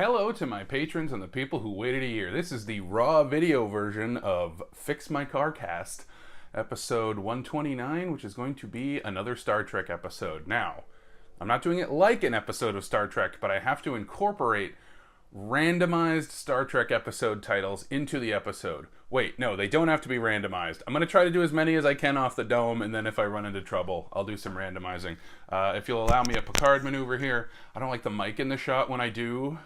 Hello to my patrons and the people who waited a year. This is the raw video version of Fix My Car Cast, episode 129, which is going to be another Star Trek episode. Now, I'm not doing it like an episode of Star Trek, but I have to incorporate randomized Star Trek episode titles into the episode. Wait, no, they don't have to be randomized. I'm going to try to do as many as I can off the dome, and then if I run into trouble, I'll do some randomizing. If you'll allow me a Picard maneuver here, I don't like the mic in the shot when I do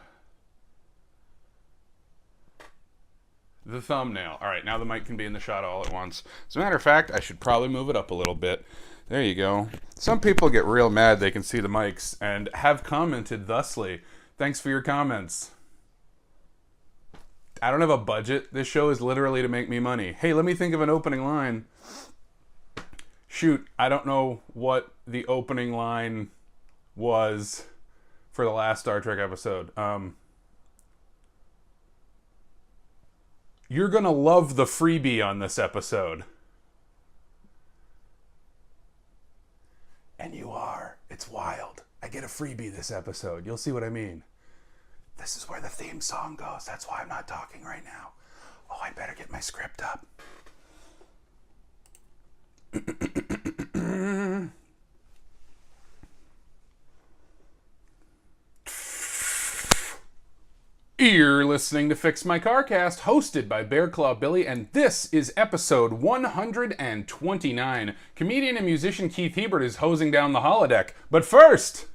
the thumbnail. All right, now the mic can be in the shot all at once. As a matter of fact, I should probably move it up a little bit. There you go. Some people get real mad they can see the mics and have commented thusly. Thanks for your comments. I don't have a budget. This show is literally to make me money. Hey, let me think of an opening line. Shoot, I don't know what the opening line was for the last Star Trek episode. You're gonna love the freebie on this episode. And you are. It's wild. I get a freebie this episode. You'll see what I mean. This is where the theme song goes. That's why I'm not talking right now. Oh, I better get my script up. You're listening to Fix My Car Cast, hosted by Bear Claw Billy, and this is episode 129. Comedian and musician Keith Hebert is hosing down the holodeck. But first,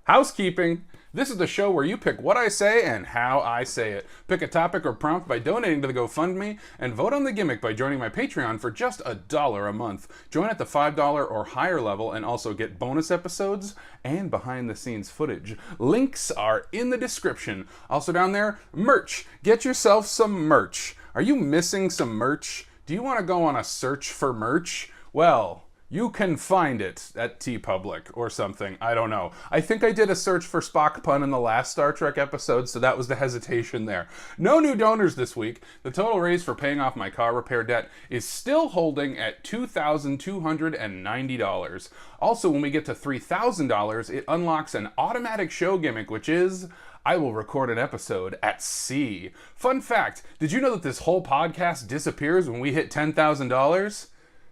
housekeeping. This is the show where you pick what I say and how I say it. Pick a topic or prompt by donating to the GoFundMe, and vote on the gimmick by joining my Patreon for just $1 a month. Join at the $5 or higher level and also get bonus episodes and behind-the-scenes footage. Links are in the description. Also down there, merch. Get yourself some merch. Are you missing some merch? Do you want to go on a search for merch? Well, you can find it at TeePublic or something. I don't know. I think I did a search for Spock pun in the last Star Trek episode, so that was the hesitation there. No new donors this week. The total raise for paying off my car repair debt is still holding at $2,290. Also, when we get to $3,000, it unlocks an automatic show gimmick, which is I will record an episode at sea. Fun fact, did you know that this whole podcast disappears when we hit $10,000?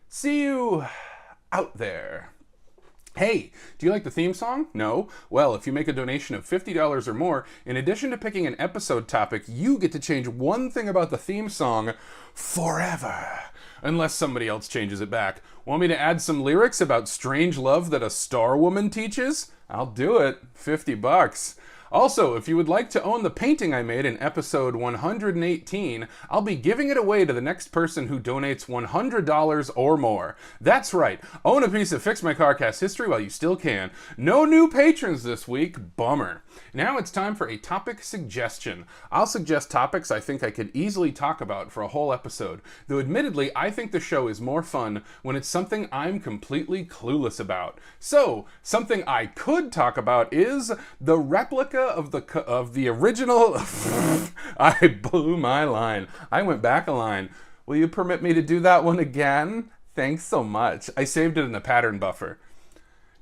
See you out there. Hey, do you like the theme song? No? Well, if you make a donation of $50 or more, in addition to picking an episode topic, you get to change one thing about the theme song forever. Unless somebody else changes it back. Want me to add some lyrics about strange love that a star woman teaches? I'll do it. $50. Also, if you would like to own the painting I made in episode 118, I'll be giving it away to the next person who donates $100 or more. That's right, own a piece of Fix My Car Cast history while you still can. No new patrons this week, bummer. Now it's time for a topic suggestion. I'll suggest topics I think I could easily talk about for a whole episode, though admittedly I think the show is more fun when it's something I'm completely clueless about. So, something I could talk about is the replica of the original. I blew my line. I went back a line. Will you permit me to do that one again? Thanks so much. I saved it in the pattern buffer.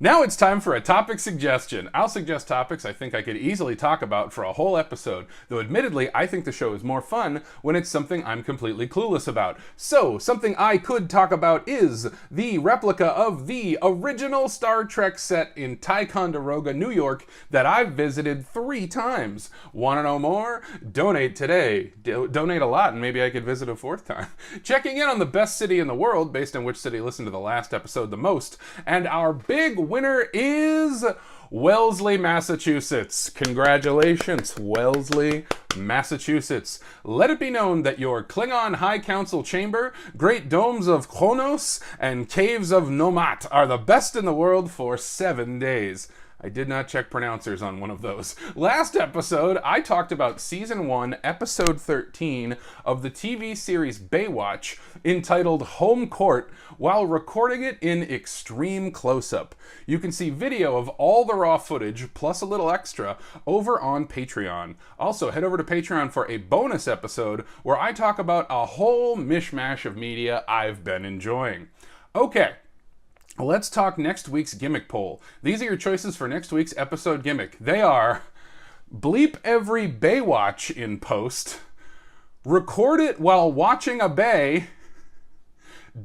Now it's time for a topic suggestion. I'll suggest topics I think I could easily talk about for a whole episode, though admittedly I think the show is more fun when it's something I'm completely clueless about. So, something I could talk about is the replica of the original Star Trek set in Ticonderoga, New York that I've visited 3 times. Want to know more? Donate today. Donate a lot and maybe I could visit a 4th time. Checking in on the best city in the world based on which city listened to the last episode the most. And our big winner is Wellesley, Massachusetts. Congratulations, Wellesley, Massachusetts. Let it be known that your Klingon High Council chamber, Great Domes of Kronos, and Caves of Nomat are the best in the world for 7 days. I did not check pronouncers on one of those. Last episode, I talked about Season 1, Episode 13 of the TV series Baywatch, entitled Home Court, while recording it in extreme close-up. You can see video of all the raw footage, plus a little extra, over on Patreon. Also, head over to Patreon for a bonus episode where I talk about a whole mishmash of media I've been enjoying. Okay. Let's talk next week's gimmick poll. These are your choices for next week's episode gimmick. They are bleep every Baywatch in post, record it while watching a bay,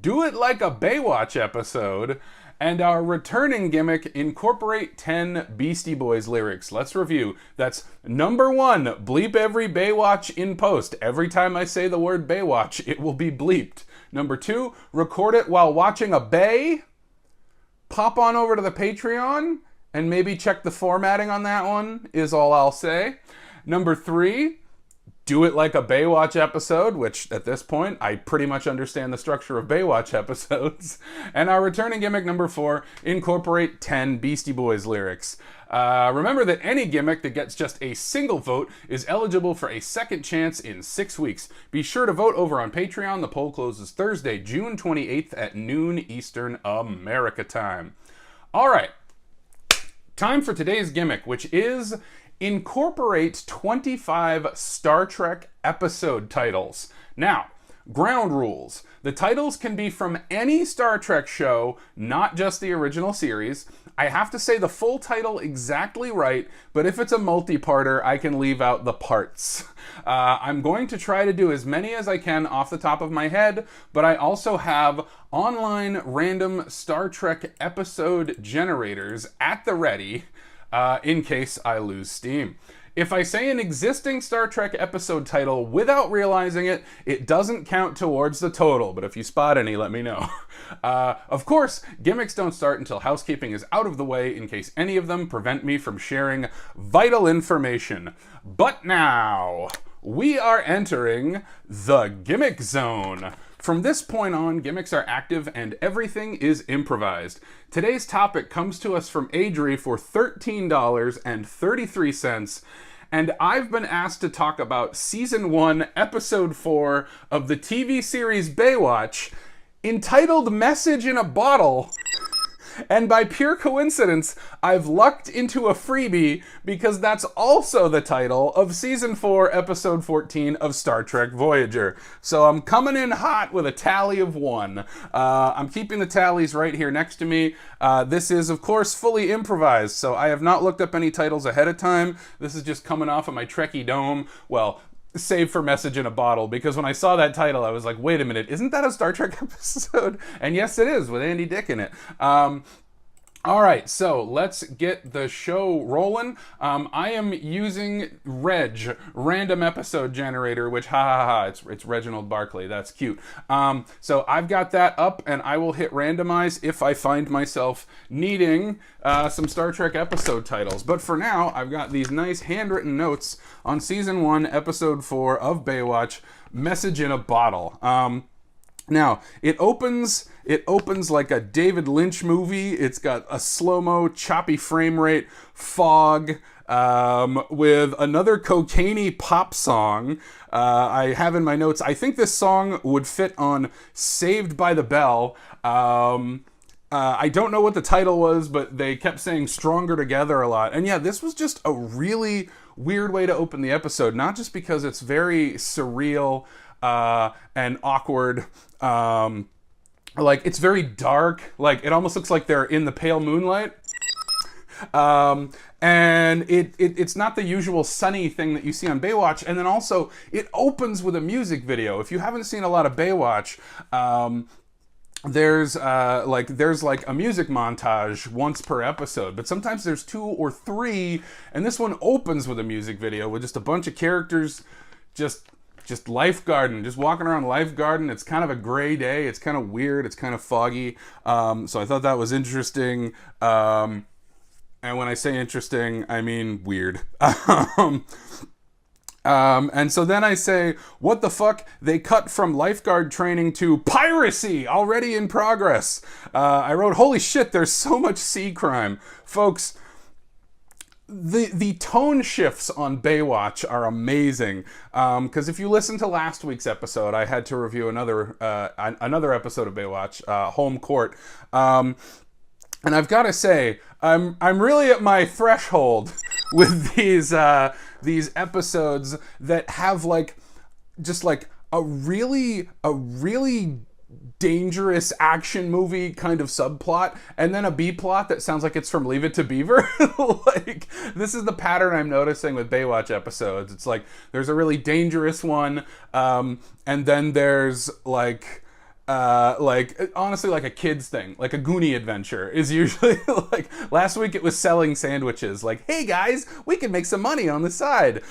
do it like a Baywatch episode, and our returning gimmick, incorporate 10 Beastie Boys lyrics. Let's review. That's number 1, bleep every Baywatch in post. Every time I say the word Baywatch, it will be bleeped. Number 2, record it while watching a bay. Pop on over to the Patreon and maybe check the formatting on that one, is all I'll say. Number 3, do it like a Baywatch episode, which at this point, I pretty much understand the structure of Baywatch episodes. And our returning gimmick number 4, incorporate 10 Beastie Boys lyrics. Remember that any gimmick that gets just a single vote is eligible for a second chance in 6 weeks. Be sure to vote over on Patreon. The poll closes Thursday, June 28th at noon Eastern America time. All right, time for today's gimmick, which is incorporate 25 Star Trek episode titles. Now, ground rules. The titles can be from any Star Trek show, not just the original series. I have to say the full title exactly right, but if it's a multi-parter, I can leave out the parts. I'm going to try to do as many as I can off the top of my head, but I also have online random Star Trek episode generators at the ready, in case I lose steam. If I say an existing Star Trek episode title without realizing it, it doesn't count towards the total, but if you spot any, let me know. Of course, gimmicks don't start until housekeeping is out of the way in case any of them prevent me from sharing vital information. But now, we are entering the Gimmick Zone. From this point on, gimmicks are active and everything is improvised. Today's topic comes to us from Adri for $13.33, and I've been asked to talk about Season 1, Episode 4 of the TV series Baywatch, entitled Message in a Bottle. And by pure coincidence, I've lucked into a freebie because that's also the title of Season 4, Episode 14 of Star Trek Voyager. So I'm coming in hot with a tally of 1. I'm keeping the tallies right here next to me. This is, of course, fully improvised, so I have not looked up any titles ahead of time. This is just coming off of my Trekkie Dome. Well, save for Message in a Bottle, because when I saw that title, I was like, wait a minute, isn't that a Star Trek episode? And yes, it is, with Andy Dick in it. All right, so let's get the show rolling. I am using Reg, Random Episode Generator, which, it's Reginald Barclay. That's cute. So I've got that up, and I will hit randomize if I find myself needing some Star Trek episode titles. But for now, I've got these nice handwritten notes on Season 1, Episode 4 of Baywatch, Message in a Bottle. Now, it opens like a David Lynch movie. It's got a slow-mo, choppy frame rate, fog, with another cocaine-y pop song. I have in my notes, I think this song would fit on Saved by the Bell. I don't know what the title was, but they kept saying Stronger Together a lot. And yeah, this was just a really weird way to open the episode, not just because it's very surreal and awkward. Like, it's very dark. Like, it almost looks like they're in the pale moonlight. And it's not the usual sunny thing that you see on Baywatch. And then also, it opens with a music video. If you haven't seen a lot of Baywatch, there's like a music montage once per episode, but sometimes there's 2 or 3, and this one opens with a music video with just a bunch of characters just lifeguarding, just walking around lifeguarding. It's kind of a gray day. It's kind of weird. It's kind of foggy. So I thought that was interesting. And when I say interesting, I mean weird. And so then I say, what the fuck? They cut from lifeguard training to piracy already in progress. I wrote, holy shit, there's so much sea crime. Folks, the tone shifts on Baywatch are amazing. Because if you listen to last week's episode, I had to review another episode of Baywatch, Home Court. And I've got to say, I'm really at my threshold with these episodes that have just a really dangerous action movie kind of subplot, and then a B plot that sounds like it's from Leave It to Beaver. Like, this is the pattern I'm noticing with Baywatch episodes. It's like there's a really dangerous one, and then there's like honestly, like a kid's thing, like a Goonie adventure is usually like, last week it was selling sandwiches, like, hey guys, we can make some money on the side.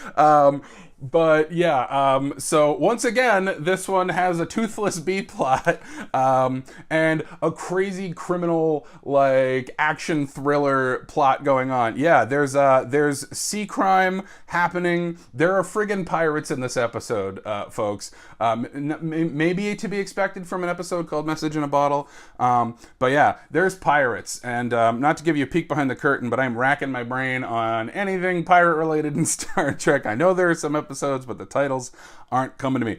But yeah, so once again, this one has a toothless B plot, and a crazy criminal, like, action thriller plot going on. Yeah, there's sea crime happening. There are friggin' pirates in this episode, folks. Maybe to be expected from an episode called Message in a Bottle. But yeah, there's pirates. And not to give you a peek behind the curtain, but I'm racking my brain on anything pirate related in Star Trek. I know there are some episodes, but the titles aren't coming to me.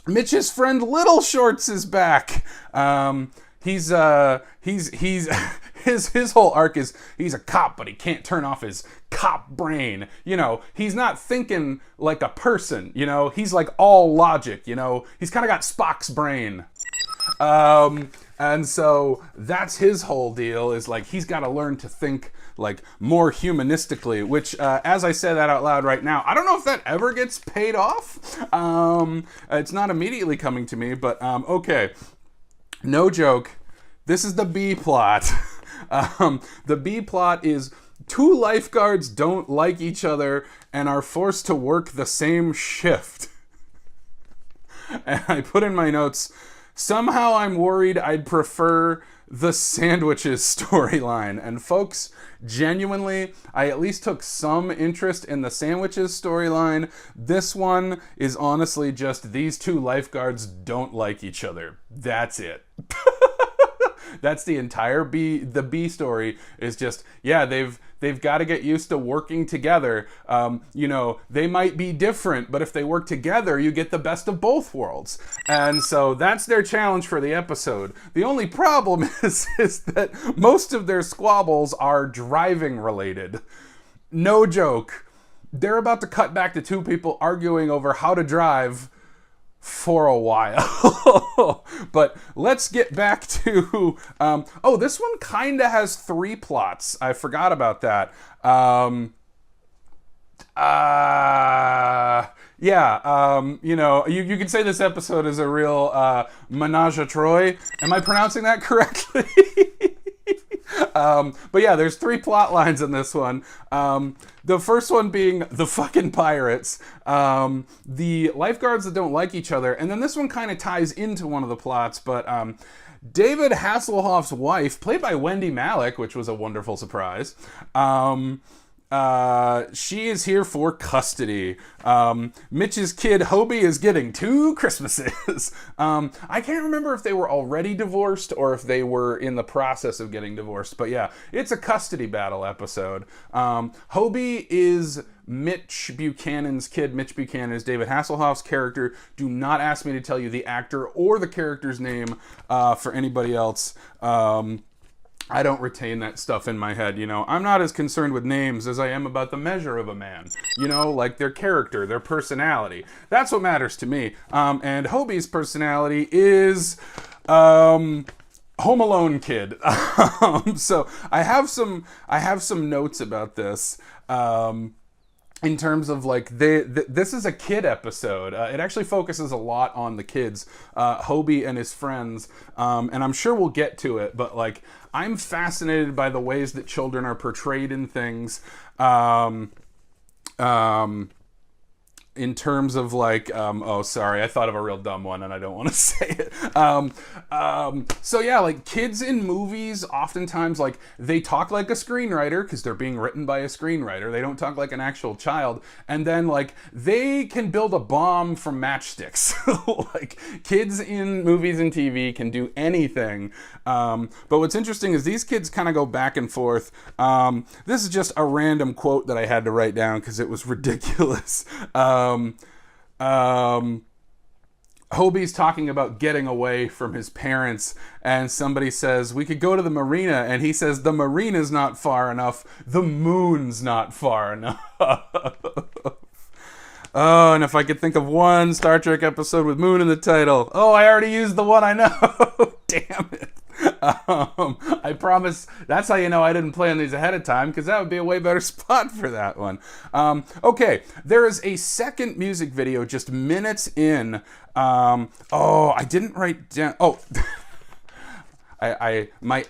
Mitch's friend Little Shorts is back. He's his whole arc is he's a cop, but he can't turn off his cop brain. You know, he's not thinking like a person, you know, he's like all logic, you know, he's kind of got Spock's brain. And so that's his whole deal, is like he's got to learn to think like more humanistically, which as I say that out loud right now, I don't know if that ever gets paid off. It's not immediately coming to me, but okay, no joke, this is the B plot. The B plot is two lifeguards don't like each other and are forced to work the same shift. And I put in my notes, somehow I'm worried I'd prefer the sandwiches storyline. And folks, genuinely, I at least took some interest in the sandwiches storyline. This one is honestly just these two lifeguards don't like each other. That's it. That's the entire the B story is just, yeah, they've got to get used to working together. You know, they might be different, but if they work together, you get the best of both worlds. And so that's their challenge for the episode. The only problem is that most of their squabbles are driving related. No joke. They're about to cut back to two people arguing over how to drive for a while. But let's get back to oh, this one kind of has three plots. I forgot about that. You know, you could say this episode is a real menage a trois. Am I pronouncing that correctly? But yeah, there's three plot lines in this one. The first one being the fucking pirates, the lifeguards that don't like each other, and then this one kind of ties into one of the plots, but David Hasselhoff's wife, played by Wendy Malick, which was a wonderful surprise, she is here for custody. Mitch's kid Hobie is getting 2 Christmases. I can't remember if they were already divorced or if they were in the process of getting divorced, but yeah, it's a custody battle episode. Hobie is Mitch Buchanan's kid. Mitch Buchanan is David Hasselhoff's character. Do not ask me to tell you the actor or the character's name for anybody else. I don't retain that stuff in my head, you know. I'm not as concerned with names as I am about the measure of a man. You know, like their character, their personality. That's what matters to me. And Hobie's personality is Home Alone kid. So I have some notes about this. In terms of like, this is a kid episode. It actually focuses a lot on the kids, Hobie and his friends, and I'm sure we'll get to it, but like, I'm fascinated by the ways that children are portrayed in things, in terms of like, oh, sorry, I thought of a real dumb one and I don't want to say it. So yeah, like kids in movies, oftentimes like they talk like a screenwriter because they're being written by a screenwriter. They don't talk like an actual child. And then like they can build a bomb from matchsticks. Like kids in movies and TV can do anything. But what's interesting is these kids kind of go back and forth. This is just a random quote that I had to write down because it was ridiculous. Hobie's talking about getting away from his parents, and somebody says, we could go to the marina, and he says, the marina's not far enough, the moon's not far enough. Oh, and if I could think of one Star Trek episode with Moon in the title. Oh, I already used the one I know. Damn it. I promise that's how you know I didn't plan these ahead of time, because that would be a way better spot for that one. Okay, there is a second music video just minutes in. I didn't write down. Oh. My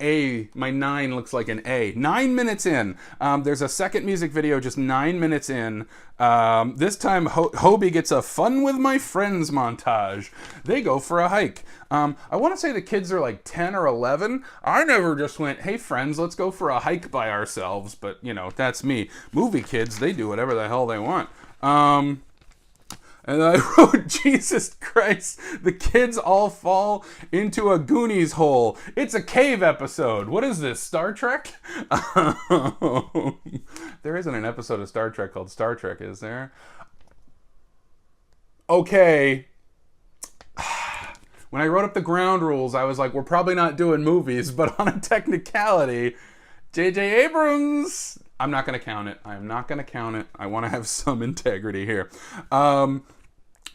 9 looks like an A. 9 minutes in, there's a second music video just 9 minutes in. This time Hobie gets a fun with my friends montage. They go for a hike. I want to say the kids are like 10 or 11. I never just went, hey friends, let's go for a hike by ourselves. But you know, that's me. Movie kids, they do whatever the hell they want. And I wrote, Jesus Christ, the kids all fall into a Goonies hole. It's a cave episode. What is this, Star Trek? There isn't an episode of Star Trek called Star Trek, is there? Okay. When I wrote up the ground rules, I was like, we're probably not doing movies, but on a technicality, J.J. Abrams... I'm not going to count it. I'm not going to count it. I want to have some integrity here.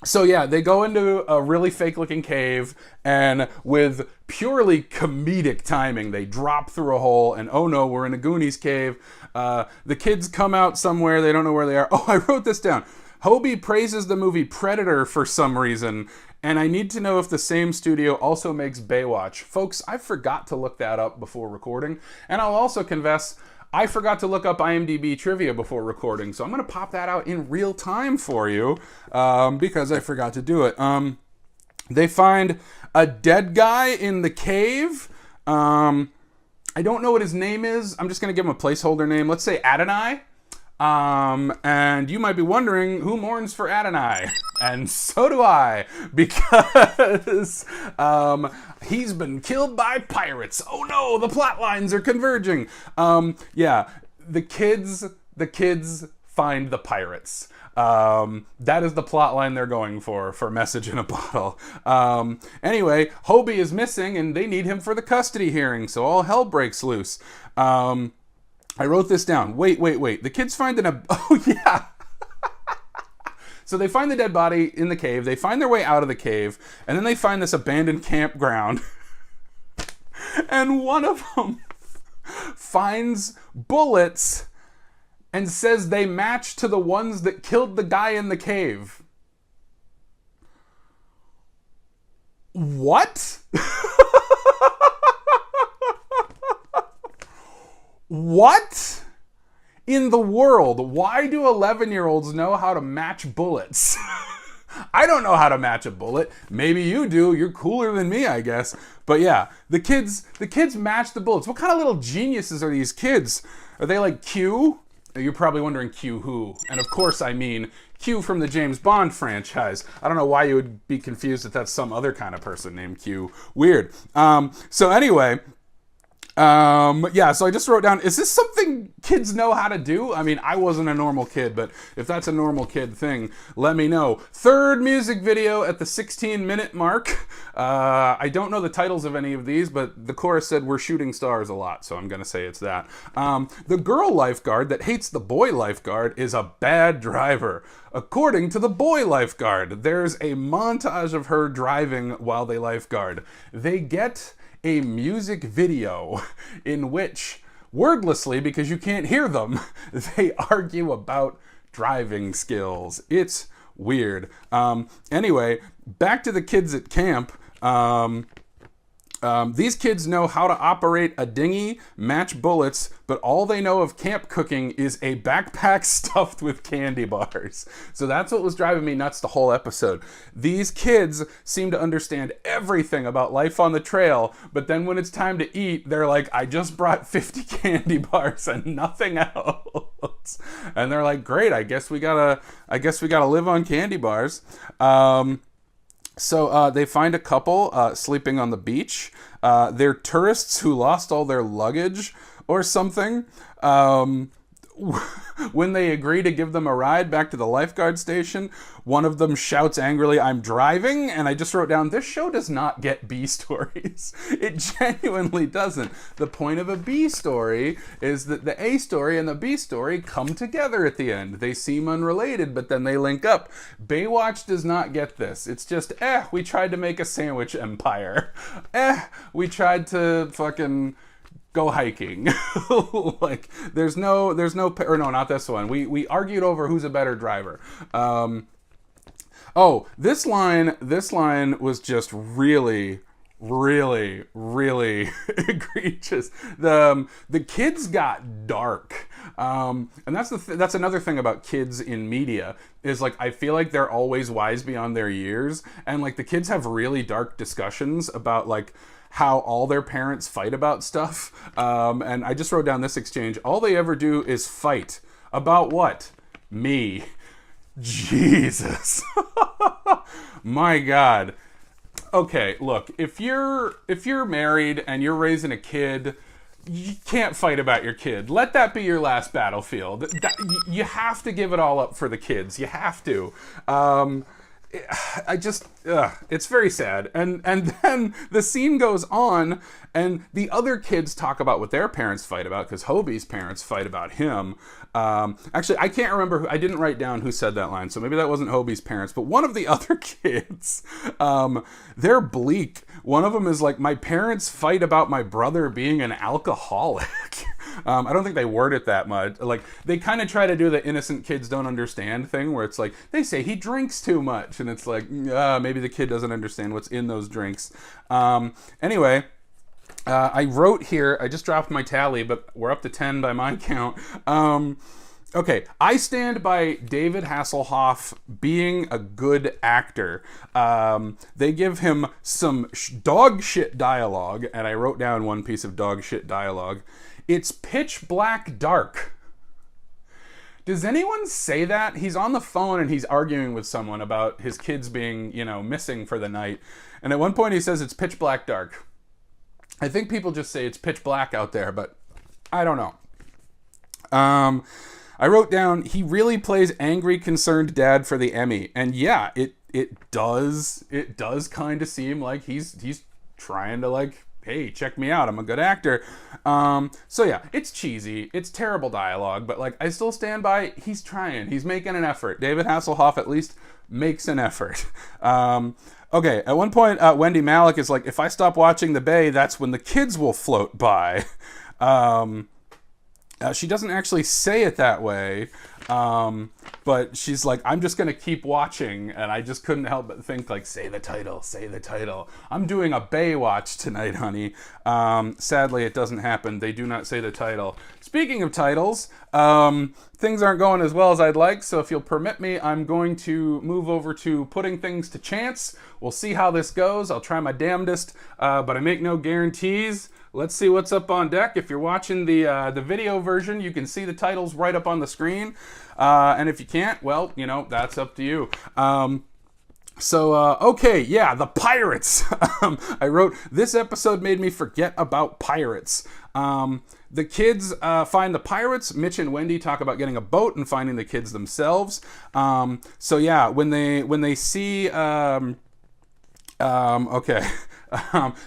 So yeah, they go into a really fake-looking cave, and with purely comedic timing, they drop through a hole, and oh no, we're in a Goonies cave. The kids come out somewhere. They don't know where they are. Oh, I wrote this down. Hobie praises the movie Predator for some reason, and I need to know if the same studio also makes Baywatch. Folks, I forgot to look that up before recording, and I'll also confess, I forgot to look up IMDb trivia before recording, so I'm going to pop that out in real time for you, because I forgot to do it. They find a dead guy in the cave. I don't know what his name is. I'm just going to give him a placeholder name. Let's say Adonai. And you might be wondering who mourns for Adonai. And so do I, because he's been killed by pirates. Oh no, the plot lines are converging. Yeah, the kids find the pirates. That is the plot line they're going for Message in a Bottle. Anyway, Hobie is missing and they need him for the custody hearing, so all hell breaks loose. I wrote this down. Wait. The kids find oh yeah. So they find the dead body in the cave. They find their way out of the cave, and then they find this abandoned campground. And one of them finds bullets and says they match to the ones that killed the guy in the cave. What? What in the world? Why do 11-year-olds know how to match bullets? I don't know how to match a bullet. Maybe you do. You're cooler than me, I guess. But yeah, the kids match the bullets. What kind of little geniuses are these kids? Are they like Q? You're probably wondering Q who. And of course I mean Q from the James Bond franchise. I don't know why you would be confused if that's some other kind of person named Q. Weird. So anyway... yeah, so I just wrote down, is this something kids know how to do? I mean, I wasn't a normal kid, but if that's a normal kid thing, let me know. Third music video at the 16-minute mark. I don't know the titles of any of these, but the chorus said we're shooting stars a lot, so I'm going to say it's that. The girl lifeguard that hates the boy lifeguard is a bad driver. According to the boy lifeguard, there's a montage of her driving while they lifeguard. They get a music video in which, wordlessly, because you can't hear them, they argue about driving skills. It's weird. Anyway, back to the kids at camp. These kids know how to operate a dinghy, match bullets, but all they know of camp cooking is a backpack stuffed with candy bars. So that's what was driving me nuts the whole episode. These kids seem to understand everything about life on the trail, but then when it's time to eat, they're like, I just brought 50 candy bars and nothing else. And they're like, great, I guess we gotta live on candy bars. So they find a couple sleeping on the beach. They're tourists who lost all their luggage or something. when they agree to give them a ride back to the lifeguard station, one of them shouts angrily, "I'm driving," and I just wrote down, this show does not get B stories. It genuinely doesn't. The point of a B story is that the A story and the B story come together at the end. They seem unrelated, but then they link up. Baywatch does not get this. It's just, we tried to make a sandwich empire. We tried to fucking go hiking. Like, there's no, or no, not this one. We argued over who's a better driver. This line was just really, really, really egregious. The kids got dark. And that's another thing about kids in media is, like, I feel like they're always wise beyond their years, and like the kids have really dark discussions about like how all their parents fight about stuff. And I just wrote down this exchange. All they ever do is fight. About what? Me. Jesus. My God. Okay, look, if you're married and you're raising a kid, you can't fight about your kid. Let that be your last battlefield. You have to give it all up for the kids. You have to. It's very sad. And then the scene goes on, and the other kids talk about what their parents fight about, because Hobie's parents fight about him. Actually, I can't remember I didn't write down who said that line, so maybe that wasn't Hobie's parents, but one of the other kids, they're bleak. One of them is like, my parents fight about my brother being an alcoholic. I don't think they word it that much. Like, they kind of try to do the innocent kids don't understand thing, where it's like, they say he drinks too much, and it's like, maybe the kid doesn't understand what's in those drinks. Anyway, I wrote here, I just dropped my tally, but we're up to 10 by my count. Okay, I stand by David Hasselhoff being a good actor. They give him some dog shit dialogue, and I wrote down one piece of dog shit dialogue. It's pitch black dark. Does anyone say that? He's on the phone and he's arguing with someone about his kids being, missing for the night. And at one point he says it's pitch black dark. I think people just say it's pitch black out there, but I don't know. I wrote down, he really plays angry, concerned dad for the Emmy. And yeah, it does kind of seem like he's trying to, like, hey, check me out, I'm a good actor. So yeah, it's cheesy, it's terrible dialogue, but like, I still stand by, he's trying, he's making an effort. David Hasselhoff at least makes an effort. Okay, at one point, Wendy Malick is like, if I stop watching The Bay, that's when the kids will float by. She doesn't actually say it that way, but she's like, I'm just going to keep watching, and I just couldn't help but think, like, say the title, say the title. I'm doing a Baywatch tonight, honey. Sadly, it doesn't happen. They do not say the title. Speaking of titles, things aren't going as well as I'd like, so if you'll permit me, I'm going to move over to putting things to chance. We'll see how this goes. I'll try my damnedest, but I make no guarantees. Let's see what's up on deck. If you're watching the video version, you can see the titles right up on the screen. And if you can't, well, that's up to you. Okay, yeah, the pirates. I wrote, this episode made me forget about pirates. The kids find the pirates. Mitch and Wendy talk about getting a boat and finding the kids themselves. So yeah, when they see... okay.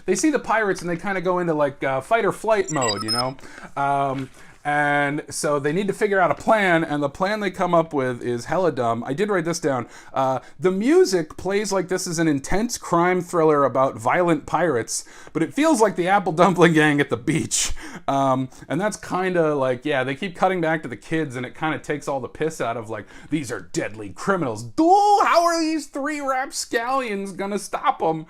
They see the pirates and they kind of go into like fight or flight mode, and so they need to figure out a plan, and the plan they come up with is hella dumb. I did write this down. The music plays like this is an intense crime thriller about violent pirates, but it feels like the Apple Dumpling Gang at the beach. And that's kind of like, yeah, they keep cutting back to the kids, and it kind of takes all the piss out of, like, these are deadly criminals. How are these three rapscallions gonna stop them?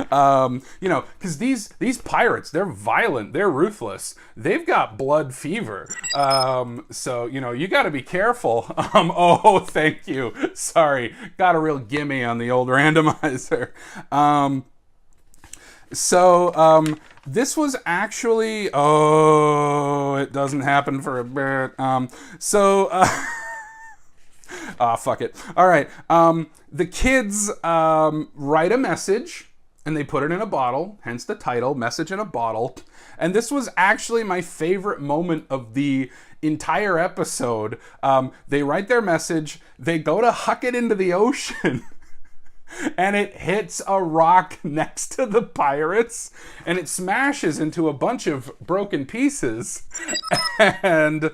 Because these pirates, they're violent, they're ruthless, they've got blood fever. So you got to be careful. Oh, thank you. Sorry, got a real gimme on the old randomizer. This was actually, it doesn't happen for a bit. Fuck it. All right. The kids write a message and they put it in a bottle, hence the title, Message in a Bottle. And this was actually my favorite moment of the entire episode. They write their message, they go to huck it into the ocean, and it hits a rock next to the pirates, and it smashes into a bunch of broken pieces, and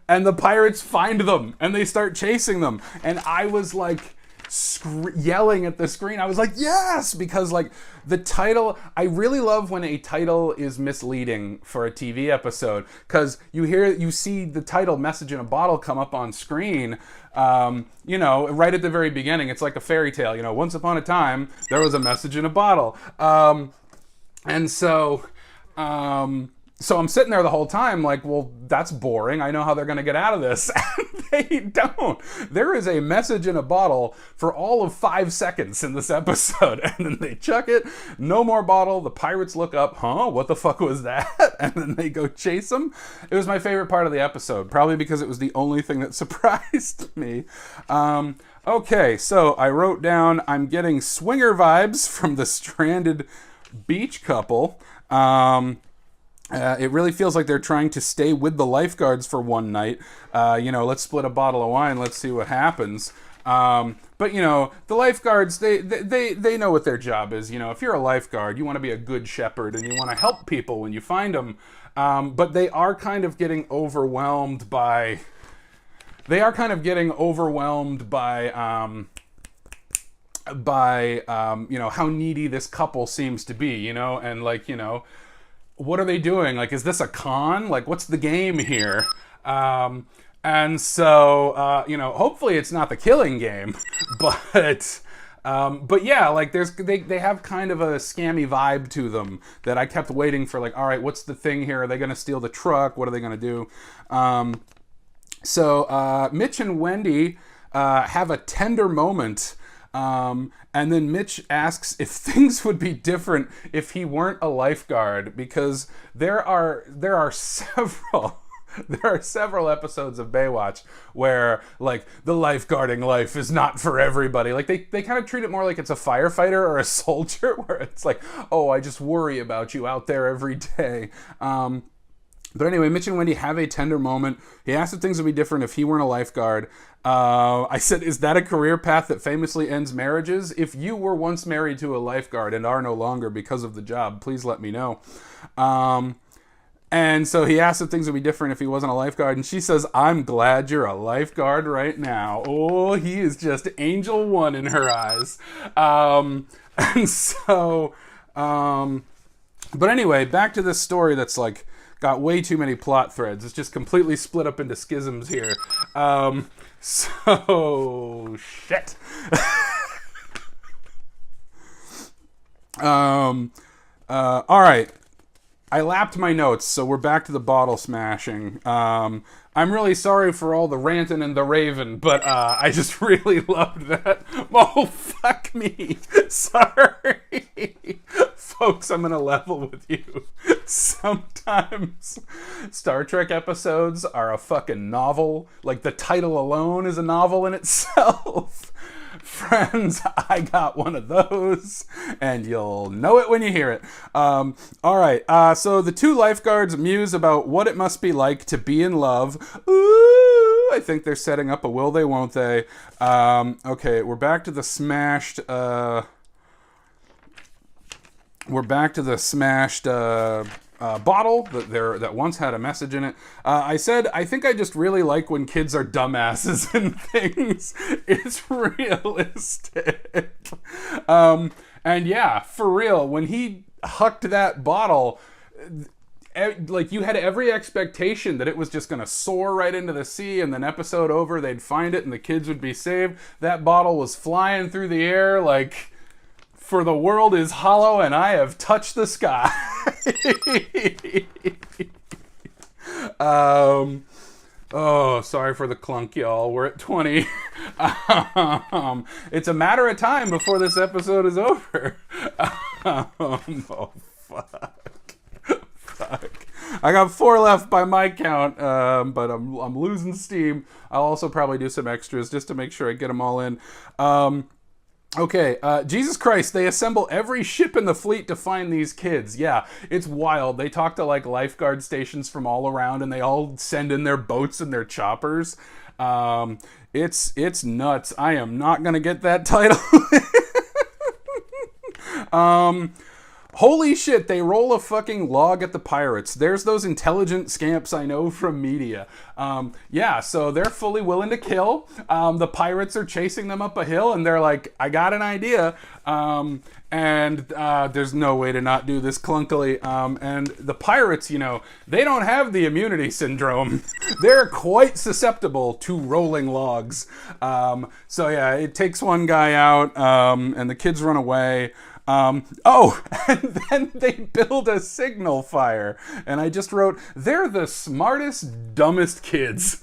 the pirates find them, and they start chasing them, and I was like yelling at the screen. I was like, yes, because like the title, I really love when a title is misleading for a TV episode, because you see the title Message in a Bottle come up on screen, right at the very beginning. It's like a fairy tale, once upon a time there was a message in a bottle, and so I'm sitting there the whole time like, well, that's boring. I know how they're going to get out of this. And they don't. There is a message in a bottle for all of 5 seconds in this episode. And then they chuck it. No more bottle. The pirates look up. Huh? What the fuck was that? And then they go chase them. It was my favorite part of the episode. Probably because it was the only thing that surprised me. Okay, so I wrote down, I'm getting swinger vibes from the stranded beach couple. It really feels like they're trying to stay with the lifeguards for one night. Let's split a bottle of wine. Let's see what happens. But the lifeguards, they know what their job is. If you're a lifeguard, you want to be a good shepherd and you want to help people when you find them. But they are kind of getting overwhelmed by how needy this couple seems to be, and what are they doing? Like, is this a con? Like, what's the game here? And so, hopefully it's not the killing game, but yeah, like they have kind of a scammy vibe to them that I kept waiting for, like, all right, what's the thing here? Are they going to steal the truck? What are they going to do? So Mitch and Wendy have a tender moment. And then Mitch asks if things would be different if he weren't a lifeguard, because there are several episodes of Baywatch where like the lifeguarding life is not for everybody. Like they kind of treat it more like it's a firefighter or a soldier, where it's like, oh, I just worry about you out there every day. But anyway, Mitch and Wendy have a tender moment. He asked if things would be different if he weren't a lifeguard. I said, is that a career path that famously ends marriages? If you were once married to a lifeguard and are no longer because of the job, please let me know. And so he asked if things would be different if he wasn't a lifeguard. And she says, I'm glad you're a lifeguard right now. Oh, he is just angel one in her eyes. And so, but anyway, back to this story that's like, got way too many plot threads. It's just completely split up into schisms here. So shit. All right. I lapped my notes, so we're back to the bottle smashing. I'm really sorry for all the ranting and the raving, but I just really loved that. Oh, fuck me. Sorry. Folks, I'm going to level with you. Sometimes Star Trek episodes are a fucking novel. Like, the title alone is a novel in itself. Friends, I got one of those, and you'll know it when you hear it. All right, so the two lifeguards muse about what it must be like to be in love. Ooh, I think they're setting up a will they, won't they. Okay, we're back to the smashed... bottle that once had a message in it. I said, I think I just really like when kids are dumbasses and things. It's realistic. And yeah, for real, when he hucked that bottle, like, you had every expectation that it was just going to soar right into the sea, and then episode over, they'd find it and the kids would be saved. That bottle was flying through the air like... For the world is hollow and I have touched the sky. Oh, sorry for the clunk, y'all. We're at 20. It's a matter of time before this episode is over. Oh, fuck. I got 4 left by my count, but I'm losing steam. I'll also probably do some extras just to make sure I get them all in. Okay, Jesus Christ, they assemble every ship in the fleet to find these kids. Yeah, it's wild. They talk to like lifeguard stations from all around and they all send in their boats and their choppers. It's nuts. I am not gonna get that title. Holy shit, they roll a fucking log at the pirates. There's those intelligent scamps I know from media. Yeah, so they're fully willing to kill. The pirates are chasing them up a hill, and they're like, I got an idea. There's no way to not do this clunkily. And the pirates, you know, they don't have the immunity syndrome. They're quite susceptible to rolling logs. So yeah, it takes one guy out, and the kids run away. And then they build a signal fire. And I just wrote, they're the smartest, dumbest kids.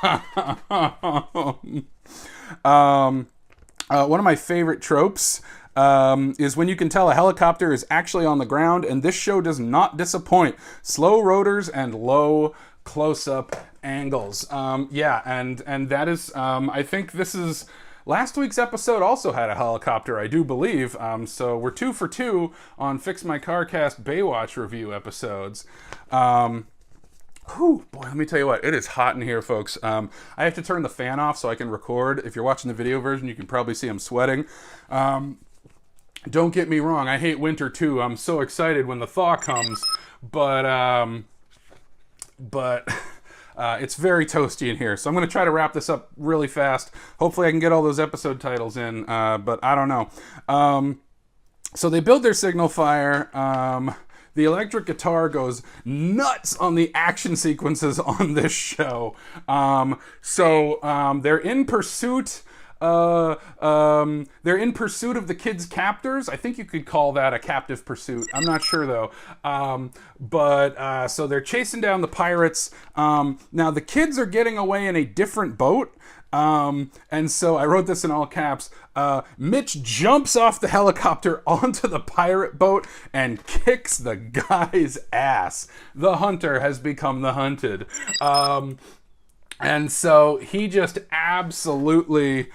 One of my favorite tropes is when you can tell a helicopter is actually on the ground, and this show does not disappoint. Slow rotors and low close-up angles. Yeah, and that is, I think this is... Last week's episode also had a helicopter, I do believe, so we're 2 for 2 on Fix My Carcast Baywatch review episodes. Boy, let me tell you what, it is hot in here, folks. I have to turn the fan off so I can record. If you're watching the video version, you can probably see I'm sweating. Don't get me wrong, I hate winter too. I'm so excited when the thaw comes, but it's very toasty in here, so I'm going to try to wrap this up really fast. Hopefully I can get all those episode titles in, but I don't know. So they build their signal fire. The electric guitar goes nuts on the action sequences on this show. They're in pursuit... they're in pursuit of the kids' captors. I think you could call that a captive pursuit. I'm not sure though. So they're chasing down the pirates. Now the kids are getting away in a different boat. And so I wrote this in all caps. Mitch jumps off the helicopter onto the pirate boat and kicks the guy's ass. The hunter has become the hunted. And so he just absolutely,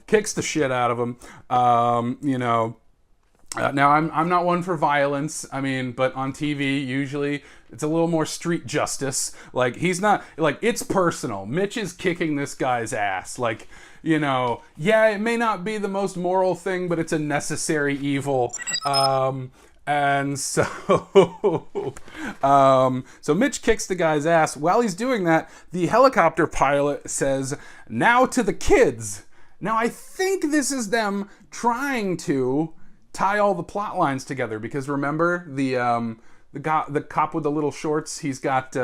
kicks the shit out of him. Now I'm not one for violence. I mean, but on TV, usually it's a little more street justice. Like, he's not, like, it's personal. Mitch is kicking this guy's ass. Like, yeah, it may not be the most moral thing, but it's a necessary evil. And so, so Mitch kicks the guy's ass. While he's doing that, the helicopter pilot says, "Now to the kids." Now, I think this is them trying to tie all the plot lines together, because remember the cop with the little shorts? He's got,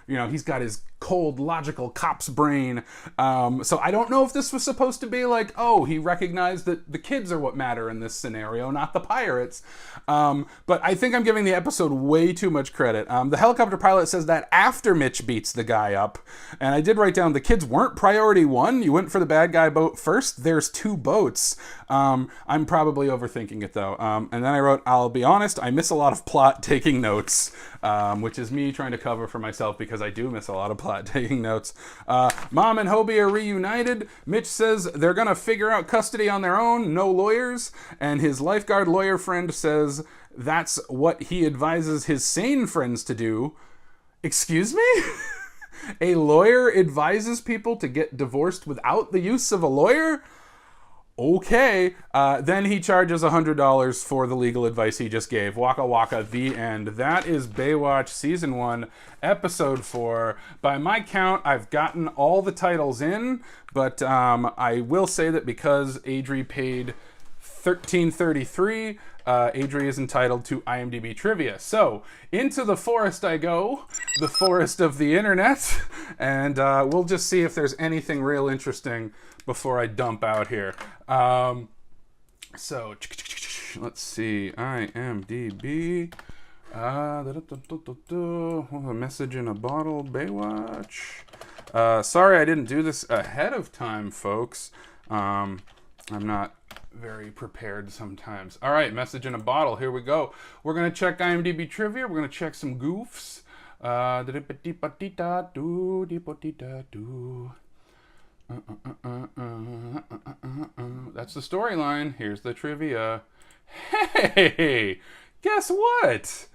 he's got his cold, logical cop's brain. So I don't know if this was supposed to be like, oh, he recognized that the kids are what matter in this scenario, not the pirates. But I think I'm giving the episode way too much credit. The helicopter pilot says that after Mitch beats the guy up. And I did write down, the kids weren't priority one. You went for the bad guy boat first. There's 2 boats. I'm probably overthinking it though. And then I wrote, I'll be honest, I miss a lot of plot taking notes, which is me trying to cover for myself, because I do miss a lot of plot taking notes. Mom and Hobie are reunited. Mitch says they're gonna figure out custody on their own, no lawyers, and his lifeguard lawyer friend says that's what he advises his sane friends to do. Excuse me? A lawyer advises people to get divorced without the use of a lawyer? Okay. Then he charges $100 for the legal advice he just gave. Waka waka, the end. That is Baywatch Season 1, Episode 4. By my count, I've gotten all the titles in, but I will say that because Adri paid $13.33, Adri is entitled to IMDb trivia. So, into the forest I go, the forest of the internet, and we'll just see if there's anything real interesting before I dump out here. So, let's see, IMDb, a message in a bottle, Baywatch. Sorry I didn't do this ahead of time, folks. I'm not very prepared sometimes. All right, message in a bottle. Here we go. We're going to check IMDb trivia. We're going to check some goofs. That's the storyline. Here's the trivia. Hey, guess what?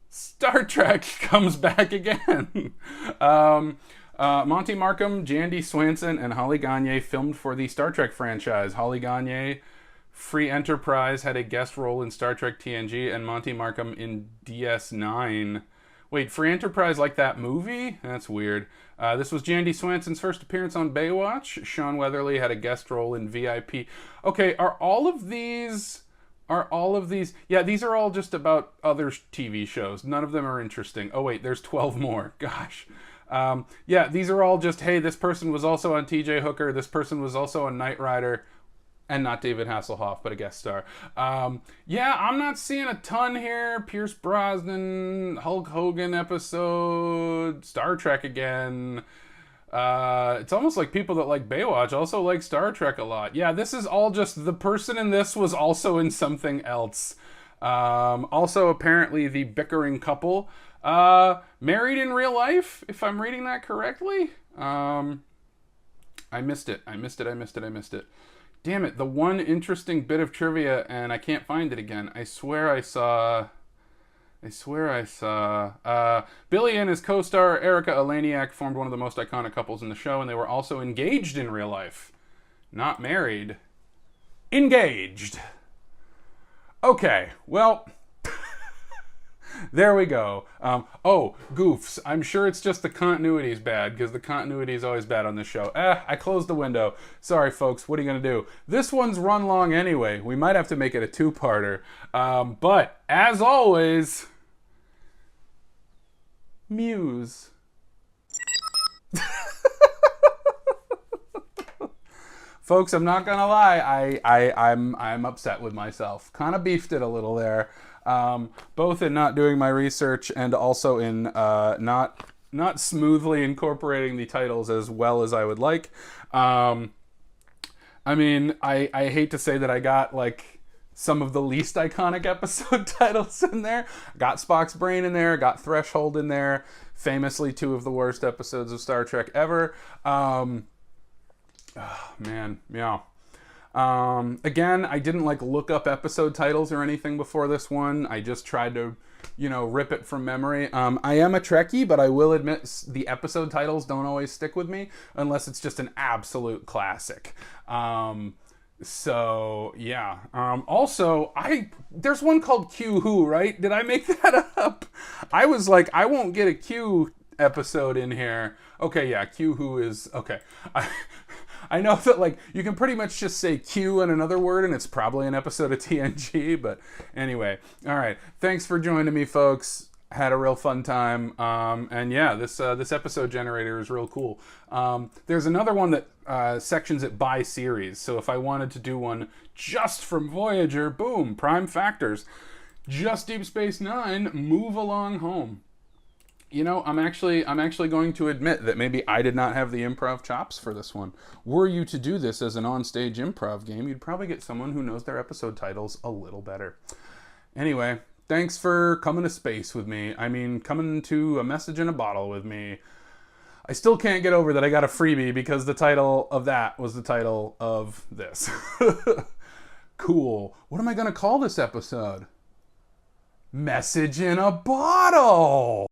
Star Trek comes back again. Monty Markham, Jandy Swanson, and Holly Gagne filmed for the Star Trek franchise. Holly Gagne, Free Enterprise, had a guest role in Star Trek TNG, and Monty Markham in DS9. Wait, Free Enterprise like that movie? That's weird. This was Jandy Swanson's first appearance on Baywatch. Sean Weatherly had a guest role in VIP. Okay, are all of these... Yeah, these are all just about other TV shows. None of them are interesting. Oh, wait, there's 12 more. Gosh. Yeah, these are all just, hey, this person was also on TJ Hooker. This person was also on Knight Rider. And not David Hasselhoff, but a guest star. Yeah, I'm not seeing a ton here. Pierce Brosnan, Hulk Hogan episode, Star Trek again. It's almost like people that like Baywatch also like Star Trek a lot. Yeah, this is all just the person in this was also in something else. Also, apparently, the bickering couple married in real life, if I'm reading that correctly. I missed it. Damn it, the one interesting bit of trivia, and I can't find it again. I swear I saw... Billy and his co-star Erica Eleniak formed one of the most iconic couples in the show, and they were also engaged in real life. Not married. Engaged. Okay, well... There we go. Goofs. I'm sure it's just the continuity's bad, because the continuity is always bad on this show. I closed the window. Sorry, folks. What are you going to do? This one's run long anyway. We might have to make it a two-parter. But, as always... Muse. Folks, I'm not gonna lie. I'm upset with myself. Kind of beefed it a little there. Both in not doing my research and also in not smoothly incorporating the titles as well as I would like. I mean, I hate to say that I got like some of the least iconic episode titles in there. Got Spock's Brain in there, got Threshold in there. Famously, two of the worst episodes of Star Trek ever. Man, yeah. Again, I didn't like look up episode titles or anything before this one. I just tried to, rip it from memory. I am a Trekkie, but I will admit the episode titles don't always stick with me unless it's just an absolute classic. So yeah. Also, there's one called Q Who, right? Did I make that up? I was like, I won't get a Q episode in here. Okay, yeah, Q Who is okay. I know that like you can pretty much just say Q and another word and it's probably an episode of TNG, but anyway. All right. Thanks for joining me, folks. Had a real fun time. And yeah, this episode generator is real cool. There's another one that sections it by series. So if I wanted to do one just from Voyager, boom, prime factors. Just Deep Space Nine, move along home. I'm actually going to admit that maybe I did not have the improv chops for this one. Were you to do this as an onstage improv game, you'd probably get someone who knows their episode titles a little better. Anyway, thanks for coming to space with me. I mean, coming to a message in a bottle with me. I still can't get over that I got a freebie because the title of that was the title of this. Cool. What am I going to call this episode? Message in a bottle!